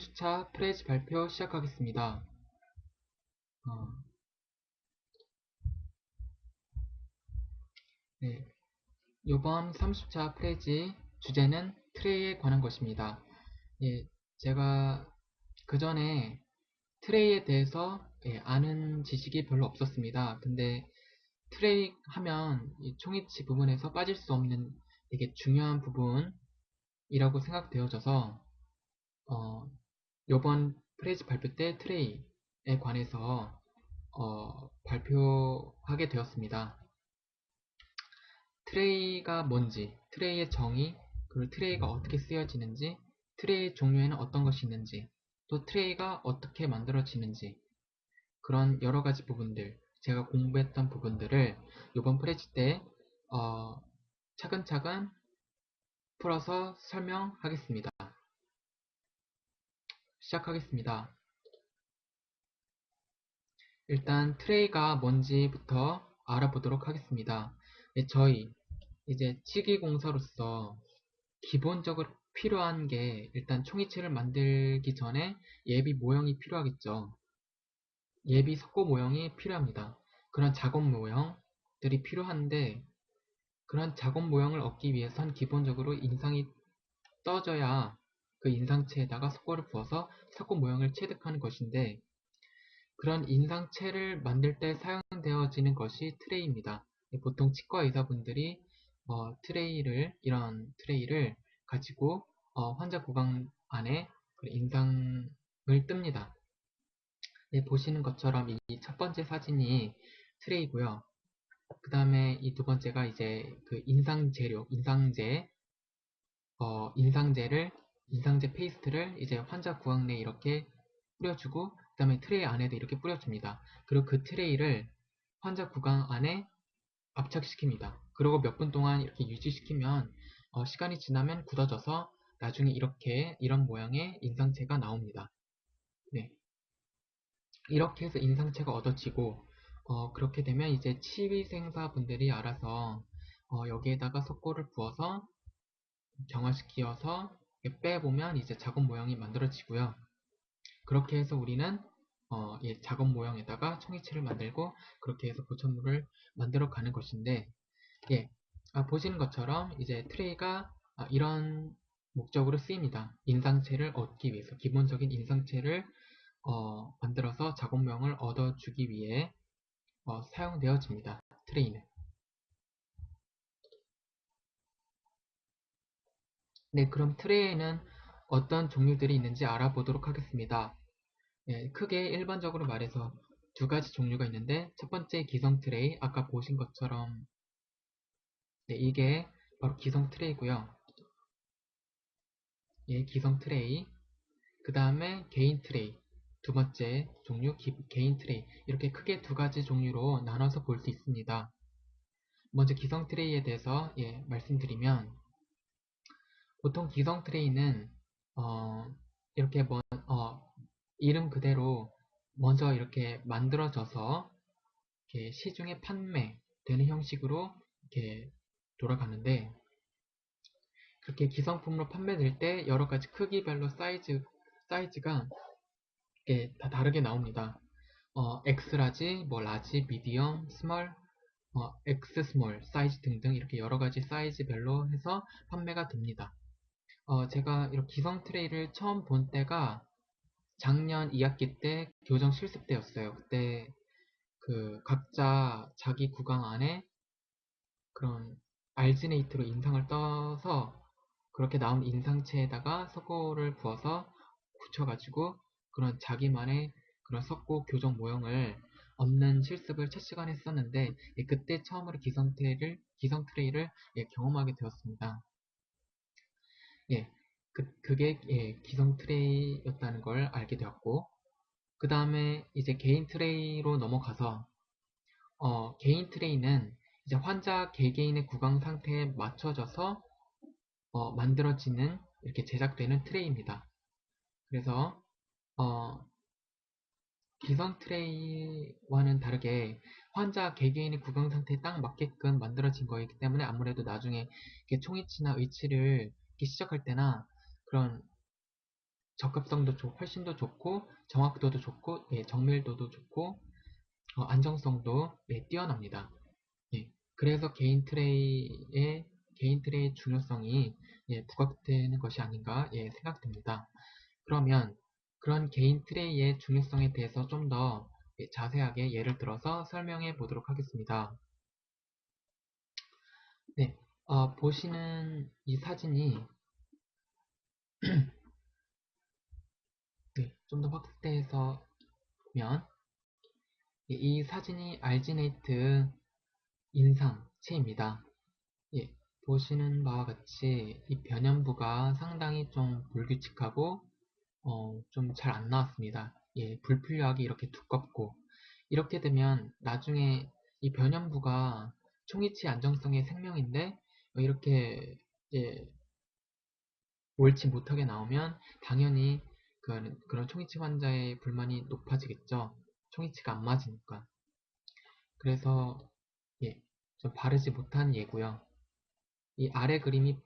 3주차 프레즈 발표 시작하겠습니다. 네, 이번 3주차 프레즈 주제는 트레이에 관한 것입니다. 예, 제가 그 전에 트레이에 대해서 아는 지식이 별로 없었습니다. 근데 트레이 하면 이 총이치 부분에서 빠질 수 없는 되게 중요한 부분이라고 생각되어져서 이번 프레즈 발표 때 트레이에 관해서 발표하게 되었습니다. 트레이가 뭔지, 트레이의 정의, 그리고 트레이가 어떻게 쓰여지는지, 트레이의 종류에는 어떤 것이 있는지, 또 트레이가 어떻게 만들어지는지, 그런 여러 가지 부분들, 제가 공부했던 부분들을 이번 프레즈 때 차근차근 풀어서 설명하겠습니다. 시작하겠습니다. 일단 트레이가 뭔지부터 알아보도록 하겠습니다. 저희 이제 치기공사로서 기본적으로 필요한 게 일단 총이체를 만들기 전에 예비 모형이 필요하겠죠. 예비 석고 모형이 필요합니다. 그런 작업 모형들이 필요한데 그런 작업 모형을 얻기 위해선 기본적으로 인상이 떠져야 그 인상체에다가 석고를 부어서 석고 모형을 체득하는 것인데 그런 인상체를 만들 때 사용되어지는 것이 트레이입니다. 보통 치과 의사분들이 이런 트레이를 가지고 환자 구강 안에 인상을 뜹니다. 네, 보시는 것처럼 이 첫 번째 사진이 트레이고요. 그 다음에 이 두 번째가 이제 그 인상 재료, 인상제 페이스트를 이제 환자 구강 내에 이렇게 뿌려주고, 그 다음에 트레이 안에도 이렇게 뿌려줍니다. 그리고 그 트레이를 환자 구강 안에 압착시킵니다. 그리고 몇 분 동안 이렇게 유지시키면 시간이 지나면 굳어져서 나중에 이런 모양의 인상체가 나옵니다. 네. 이렇게 해서 인상체가 얻어지고 그렇게 되면 이제 치위생사분들이 알아서 여기에다가 석고를 부어서 경화시켜서 빼보면 이제 작업 모양이 만들어지고요. 그렇게 해서 우리는 작업 모양에다가 총이체를 만들고 그렇게 해서 보천물을 만들어 가는 것인데 예, 보시는 것처럼 이제 트레이가 이런 목적으로 쓰입니다. 인상체를 얻기 위해서 기본적인 인상체를 만들어서 작업명을 얻어주기 위해 사용되어집니다. 트레이는. 네, 그럼 트레이에는 어떤 종류들이 있는지 알아보도록 하겠습니다. 네, 크게 일반적으로 말해서 두 가지 종류가 있는데 첫 번째 기성 트레이, 아까 보신 것처럼 네, 이게 바로 기성 트레이고요. 예, 기성 트레이. 그 다음에 개인 트레이. 두 번째 종류 개인 트레이. 이렇게 크게 두 가지 종류로 나눠서 볼 수 있습니다. 먼저 기성 트레이에 대해서 말씀드리면 보통 기성 트레이는 어, 이렇게 이름 그대로 먼저 이렇게 만들어져서 이렇게 시중에 판매되는 형식으로 이렇게 돌아가는데 그렇게 기성품으로 판매될 때 여러 가지 크기별로 사이즈가 이렇게 다 다르게 나옵니다. 엑스라지, 라지, 미디엄, 스몰, 엑스 스몰 사이즈 등등 이렇게 여러 가지 사이즈별로 해서 판매가 됩니다. 제가 이렇게 기성 트레이를 처음 본 때가 작년 2학기 때 교정 실습 때였어요. 그때 그 각자 자기 구강 안에 그런 알지네이트로 인상을 떠서 그렇게 나온 인상체에다가 석고를 부어서 굳혀가지고 그런 자기만의 그런 석고 교정 모형을 얻는 실습을 첫 시간에 했었는데 그때 처음으로 기성 트레이를 경험하게 되었습니다. 예, 그게 기성 트레이였다는 걸 알게 되었고 그 다음에 이제 개인 트레이로 넘어가서 개인 트레이는 이제 환자 개개인의 구강 상태에 맞춰져서 만들어지는 이렇게 제작되는 트레이입니다. 그래서 어, 기성 트레이와는 다르게 환자 개개인의 구강 상태에 딱 맞게끔 만들어진 거이기 때문에 아무래도 나중에 총이치나 의치를 시작할 때나 그런 적합성도 훨씬 더 좋고 정확도도 좋고 정밀도도 좋고 안정성도 뛰어납니다. 그래서 개인 트레이의 중요성이 부각되는 것이 아닌가 생각됩니다. 그러면 그런 개인 트레이의 중요성에 대해서 좀 더 자세하게 예를 들어서 설명해 보도록 하겠습니다. 네, 보시는 이 사진이 좀 더 확대해서 보면 이 사진이 알지네이트 인상체입니다. 보시는 바와 같이 이 변연부가 상당히 좀 불규칙하고 좀 잘 안 나왔습니다. 불필요하게 이렇게 두껍고 이렇게 되면 나중에 이 변연부가 총이치 안정성의 생명인데 이렇게 예, 옳지 못하게 나오면 당연히 그런 총이치 환자의 불만이 높아지겠죠. 총이치가 안 맞으니까. 그래서 좀 바르지 못한 예고요. 이 아래 그림이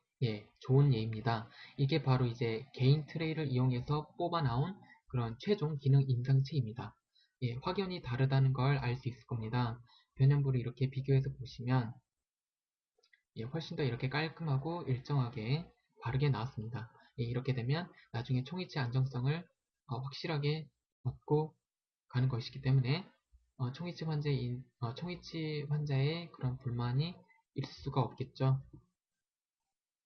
좋은 예입니다. 이게 바로 이제 개인 트레이를 이용해서 뽑아 나온 그런 최종 기능 인상체입니다. 확연히 다르다는 걸 알 수 있을 겁니다. 변연부를 이렇게 비교해서 보시면 훨씬 더 이렇게 깔끔하고 일정하게 바르게 나왔습니다. 이렇게 되면 나중에 총이치 안정성을 확실하게 얻고 가는 것이기 때문에 총이치 환자의 그런 불만이 있을 수가 없겠죠.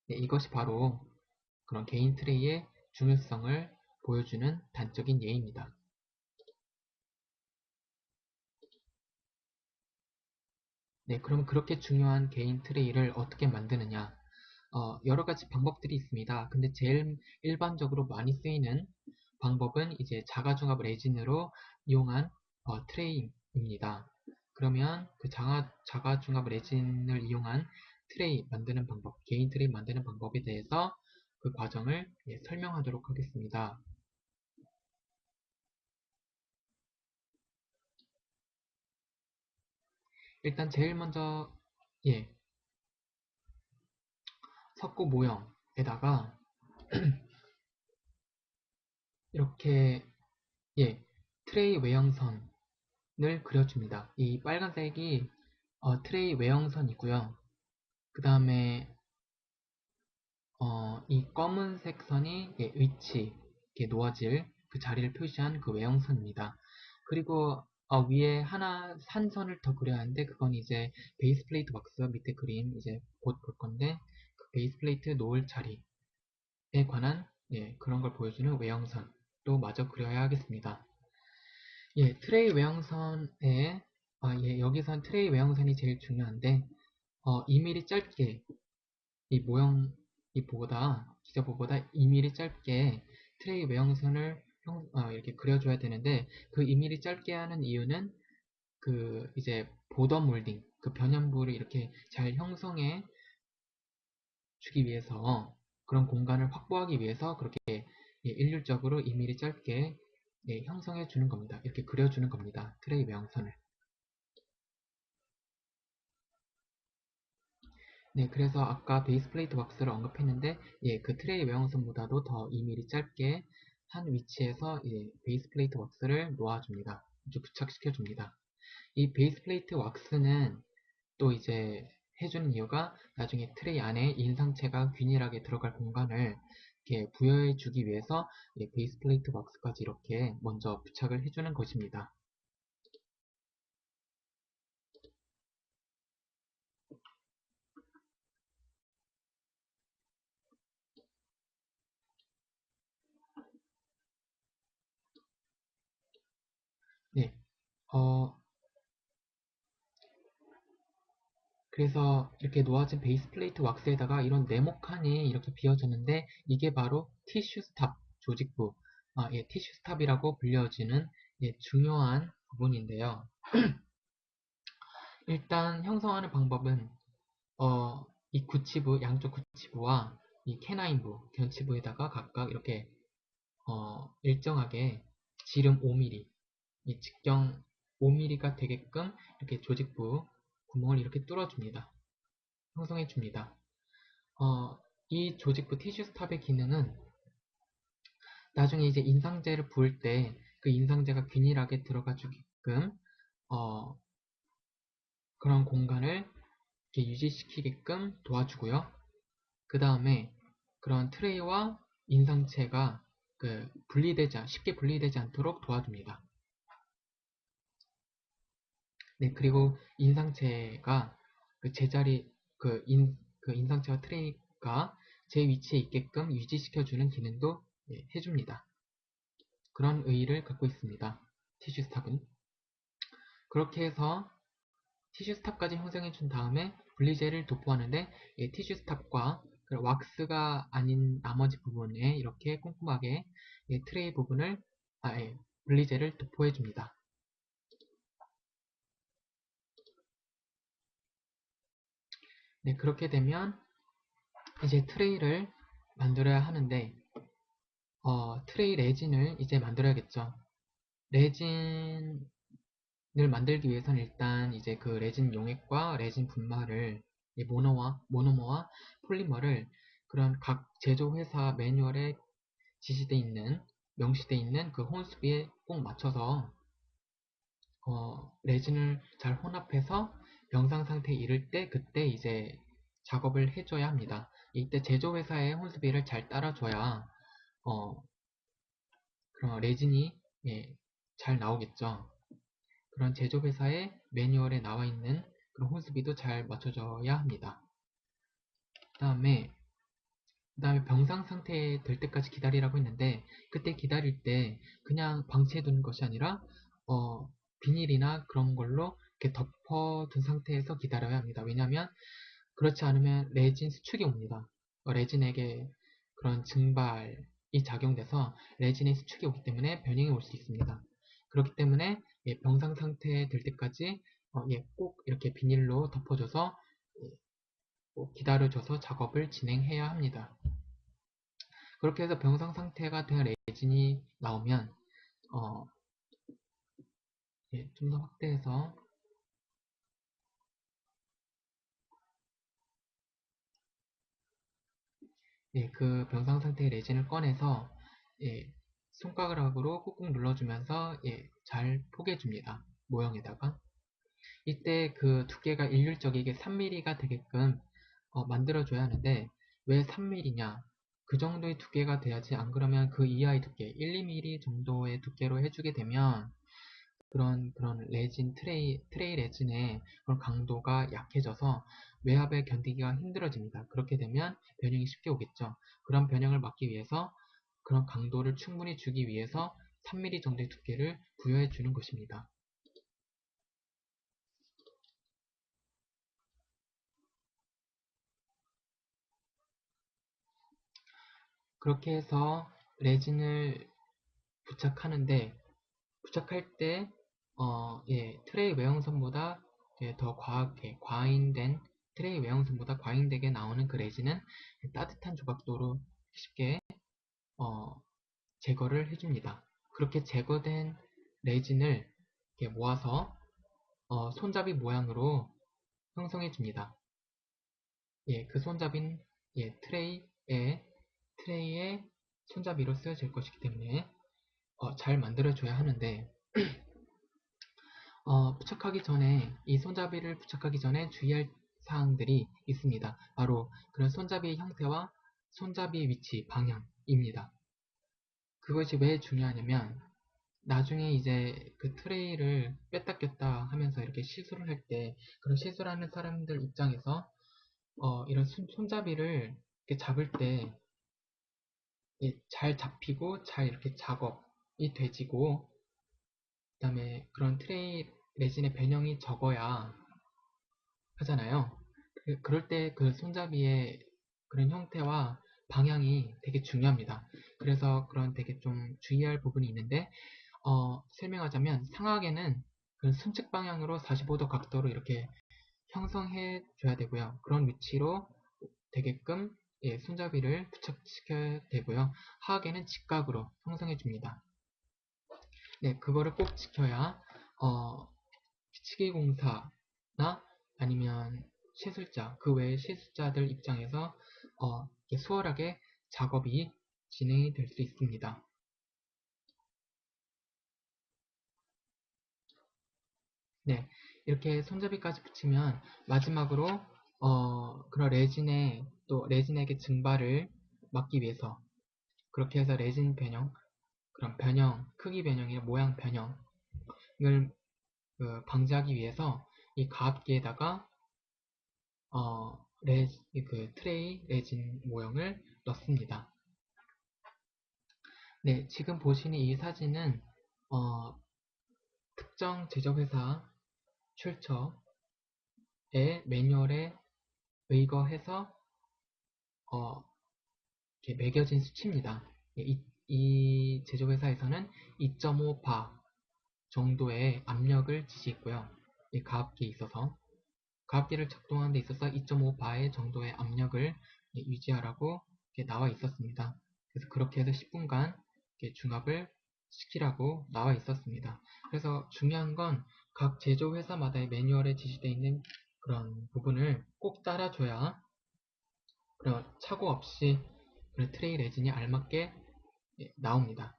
이것이 바로 그런 개인 트레이의 중요성을 보여주는 단적인 예입니다. 그럼 그렇게 중요한 개인 트레이를 어떻게 만드느냐? 여러 가지 방법들이 있습니다. 근데 제일 일반적으로 많이 쓰이는 방법은 이제 자가중합 레진으로 이용한 트레이입니다. 그러면 그 자가중합 레진을 이용한 트레이 만드는 방법, 개인 트레이 만드는 방법에 대해서 그 과정을 설명하도록 하겠습니다. 일단 제일 먼저 석고 모형에다가 이렇게 트레이 외형선을 그려줍니다. 이 빨간색이 트레이 외형선이고요. 그 다음에 이 검은색 선이 위치 이렇게 놓아질 그 자리를 표시한 그 외형선입니다. 그리고 위에 하나 한 선을 더 그려야 하는데 그건 이제 베이스 플레이트 왁스 밑에 그림 이제 곧 볼 건데 그 베이스 플레이트 놓을 자리에 관한 그런 걸 보여주는 외형선도 마저 그려야 하겠습니다. 트레이 외형선에 여기선 트레이 외형선이 제일 중요한데 2mm 짧게 이 모형 기저보보다 2mm 짧게 트레이 외형선을 이렇게 그려줘야 되는데 그 2mm 짧게 하는 이유는 그 이제 보더 몰딩 그 변연부를 이렇게 잘 형성해 주기 위해서 그런 공간을 확보하기 위해서 그렇게 일률적으로 2mm 짧게 형성해 주는 겁니다. 이렇게 그려주는 겁니다. 트레이 외형선을. 그래서 아까 베이스 플레이트 왁스를 언급했는데 그 트레이 외형선보다도 더 2mm 짧게 한 위치에서 베이스 플레이트 왁스를 놓아줍니다. 부착시켜줍니다. 이 베이스 플레이트 왁스는 또 이제 해주는 이유가 나중에 트레이 안에 인상체가 균일하게 들어갈 공간을 이렇게 부여해주기 위해서 베이스 플레이트 왁스까지 이렇게 먼저 부착을 해주는 것입니다. 네, 어, 그래서 이렇게 놓아진 베이스 플레이트 왁스에다가 이런 네모칸이 이렇게 비어졌는데 이게 바로 티슈 스탑 조직부, 티슈 스탑이라고 불려지는 중요한 부분인데요. 일단 형성하는 방법은 이 구치부, 양쪽 구치부와 이 캐나인부, 견치부에다가 각각 이렇게 일정하게 지름 5mm, 이 직경 5mm가 되게끔 이렇게 조직부 구멍을 이렇게 뚫어줍니다. 형성해줍니다. 이 조직부 티슈 스탑의 기능은 나중에 이제 인상제를 부을 때 그 인상제가 균일하게 들어가 주게끔 그런 공간을 이렇게 유지시키게끔 도와주고요. 그 다음에 그런 트레이와 인상체가 쉽게 분리되지 않도록 도와줍니다. 네, 그리고 인상체가 그 제자리, 그 인상체와 트레이가 제 위치에 있게끔 유지시켜주는 기능도 해줍니다. 그런 의의를 갖고 있습니다. 티슈스탑은. 그렇게 해서 티슈스탑까지 형성해 준 다음에 분리제를 도포하는데 티슈스탑과 왁스가 아닌 나머지 부분에 이렇게 꼼꼼하게 트레이 부분을 분리제를 도포해 줍니다. 네, 그렇게 되면 이제 트레이를 만들어야 하는데 트레이 레진을 이제 만들어야겠죠. 레진을 만들기 위해서는 일단 이제 그 레진 용액과 레진 분말을 모노머와 폴리머를 그런 각 제조회사 매뉴얼에 명시되어 있는 그 혼수비에 꼭 맞춰서 레진을 잘 혼합해서 병상 상태에 이를 때 그때 이제 작업을 해줘야 합니다. 이때 제조회사의 혼수비를 잘 따라줘야 어, 그런 레진이 잘 나오겠죠. 그런 제조회사의 매뉴얼에 나와 있는 그런 혼수비도 잘 맞춰줘야 합니다. 그 다음에 병상 상태 될 때까지 기다리라고 했는데 그때 기다릴 때 그냥 방치해 두는 것이 아니라 어, 비닐이나 그런 걸로 이렇게 덮어둔 상태에서 기다려야 합니다. 왜냐하면 그렇지 않으면 레진 수축이 옵니다. 레진에게 그런 증발이 작용돼서 레진의 수축이 오기 때문에 변형이 올 수 있습니다. 그렇기 때문에 병상 상태 될 때까지 꼭 이렇게 비닐로 덮어줘서 꼭 기다려줘서 작업을 진행해야 합니다. 그렇게 해서 병상 상태가 된 레진이 나오면 좀 더 확대해서 그 병상 상태의 레진을 꺼내서 손가락으로 꾹꾹 눌러주면서 잘 포개줍니다. 모형에다가 이때 그 두께가 일률적이게 3mm가 되게끔 만들어줘야 하는데 왜 3mm냐? 그 정도의 두께가 돼야지 안 그러면 그 이하의 두께 1, 2mm 정도의 두께로 해주게 되면 그런 트레이 레진의 그런 강도가 약해져서 외압에 견디기가 힘들어집니다. 그렇게 되면 변형이 쉽게 오겠죠. 그런 변형을 막기 위해서 그런 강도를 충분히 주기 위해서 3mm 정도의 두께를 부여해 주는 것입니다. 그렇게 해서 레진을 부착하는데 부착할 때 트레이 외형선보다 더 과하게 과잉된 트레이 외형선보다 과잉되게 나오는 그 레진은 따뜻한 조각도로 쉽게 어, 제거를 해줍니다. 그렇게 제거된 레진을 이렇게 모아서 손잡이 모양으로 형성해줍니다. 그 손잡이는 트레이의 손잡이로 쓰여질 것이기 때문에 잘 만들어줘야 하는데 부착하기 전에 이 손잡이를 부착하기 전에 주의할 사항들이 있습니다. 바로 그런 손잡이의 형태와 손잡이의 위치, 방향입니다. 그것이 왜 중요하냐면 나중에 이제 그 트레이를 뺐다 꼈다 하면서 이렇게 시술을 할 때 그런 시술하는 사람들 입장에서 이런 손잡이를 이렇게 잡을 때 잘 잡히고 잘 이렇게 작업이 되지고 그다음에 그런 트레이 레진의 변형이 적어야 하잖아요. 그럴 때 그 손잡이의 그런 형태와 방향이 되게 중요합니다. 그래서 그런 되게 좀 주의할 부분이 있는데 설명하자면 상하게는 그 순측 방향으로 45도 각도로 이렇게 형성해 줘야 되고요. 그런 위치로 되게끔 손잡이를 부착시켜야 되고요. 하하게는 직각으로 형성해 줍니다. 네, 그거를 꼭 지켜야 비치기공사나 아니면 시술자, 그 외의 시술자들 입장에서 수월하게 작업이 진행이 될 수 있습니다. 네, 이렇게 손잡이까지 붙이면 마지막으로 그런 레진에게 증발을 막기 위해서 그렇게 해서 레진 변형, 그런 변형, 크기 변형이나 모양 변형을 방지하기 위해서 이 가압기에다가 그 트레이 레진 모형을 넣습니다. 네, 지금 보시는 이 사진은 어, 특정 제조회사 출처의 매뉴얼에 의거해서 어, 이렇게 매겨진 수치입니다. 이 제조회사에서는 2.5바 정도의 압력을 지시했고요. 이 가압기에 있어서 가압기를 작동하는 데 있어서 2.5바의 정도의 압력을 유지하라고 나와 있었습니다. 그래서 그렇게 해서 10분간 중압을 시키라고 나와 있었습니다. 그래서 중요한 건 각 제조회사마다의 매뉴얼에 지시되어 있는 그런 부분을 꼭 따라줘야 그런 착오 없이 그런 트레이 레진이 알맞게 나옵니다.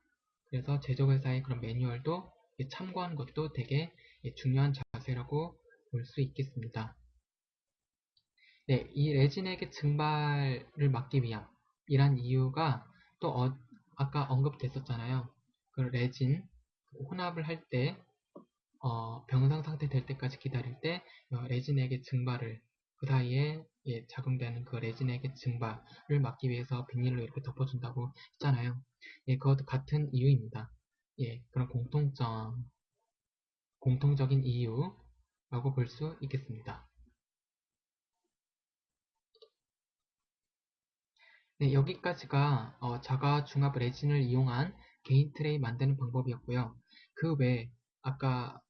그래서 제조회사의 그런 매뉴얼도 참고하는 것도 되게 중요한 자세라고 볼 수 있겠습니다. 네, 이 레진에게 증발을 막기 위한 이란 이유가 또 아까 언급됐었잖아요. 그 레진 혼합을 할 때 병상 상태 될 때까지 기다릴 때 레진에게 증발을 그 사이에 작용되는 그 레진에게 증발을 막기 위해서 비닐로 이렇게 덮어준다고 했잖아요. 예, 그것도 같은 이유입니다. 예, 그런 공통적인 이유라고 볼 수 있겠습니다. 네, 여기까지가 자가 중압 레진을 이용한 개인 트레이 만드는 방법이었고요. 그 외에 아까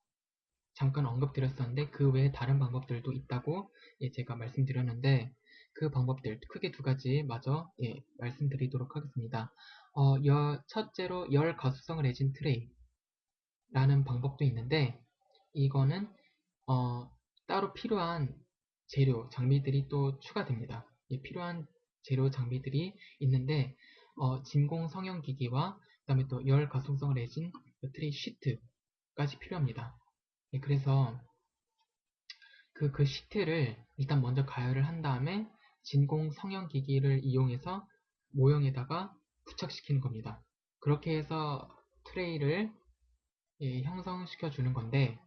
잠깐 언급드렸었는데 그 외에 다른 방법들도 있다고 제가 말씀드렸는데 그 방법들 크게 두 가지 마저 말씀드리도록 하겠습니다. 첫째로 열 가수성 레진 트레이라는 방법도 있는데 이거는 어, 따로 필요한 재료, 장비들이 또 추가됩니다. 필요한 재료, 장비들이 있는데 진공 성형기기와 그 다음에 또 열 가속성 레진 트레이 시트까지 필요합니다. 그래서 그 시트를 일단 먼저 가열을 한 다음에 진공 성형기기를 이용해서 모형에다가 부착시키는 겁니다. 그렇게 해서 트레이를 형성시켜 주는 건데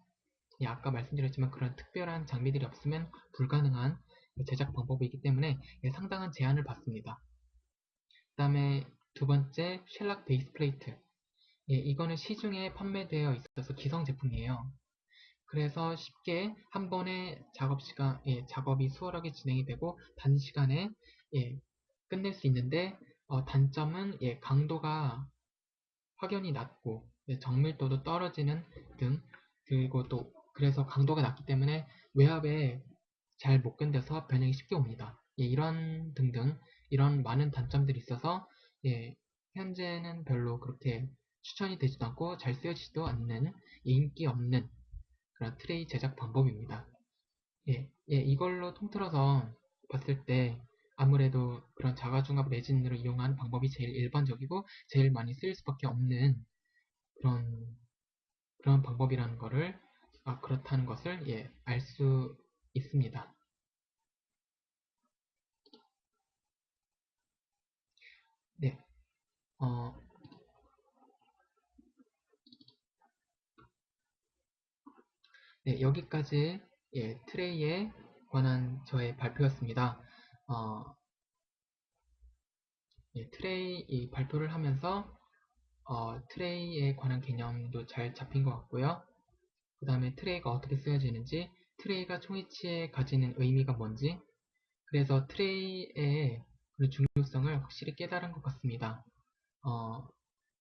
아까 말씀드렸지만 그런 특별한 장비들이 없으면 불가능한 제작 방법이기 때문에 상당한 제한을 받습니다. 그 다음에 두 번째 쉘락 베이스 플레이트. 이거는 시중에 판매되어 있어서 기성 제품이에요. 그래서 쉽게 한 번에 작업이 수월하게 진행이 되고 단시간에 끝낼 수 있는데 단점은 강도가 확연히 낮고 정밀도도 떨어지는 등 그리고 또 그래서 강도가 낮기 때문에 외압에 잘 못 견뎌서 변형이 쉽게 옵니다. 이런 등등 이런 많은 단점들이 있어서 현재는 별로 그렇게 추천이 되지도 않고 잘 쓰여지지도 않는 인기 없는 그런 트레이 제작 방법입니다. 이걸로 통틀어서 봤을 때 아무래도 그런 자가중압 레진으로 이용한 방법이 제일 일반적이고 제일 많이 쓰일 수밖에 없는 그런 방법이라는 거를 그렇다는 것을 알 수 있습니다. 네, 어, 네, 여기까지 트레이에 관한 저의 발표였습니다. 어, 트레이 발표를 하면서 트레이에 관한 개념도 잘 잡힌 것 같고요. 그 다음에 트레이가 어떻게 쓰여지는지, 트레이가 총이치에 가지는 의미가 뭔지, 그래서 트레이의 그 중요성을 확실히 깨달은 것 같습니다. 어,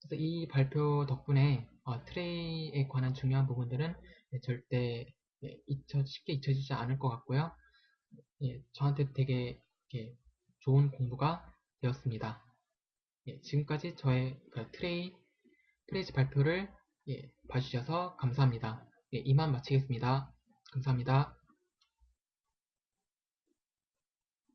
그래서 이 발표 덕분에 트레이에 관한 중요한 부분들은 절대 쉽게 잊혀지지 않을 것 같고요. 저한테 되게 좋은 공부가 되었습니다. 지금까지 저의 그 프레이즈 발표를 봐주셔서 감사합니다. 이만 마치겠습니다. 감사합니다.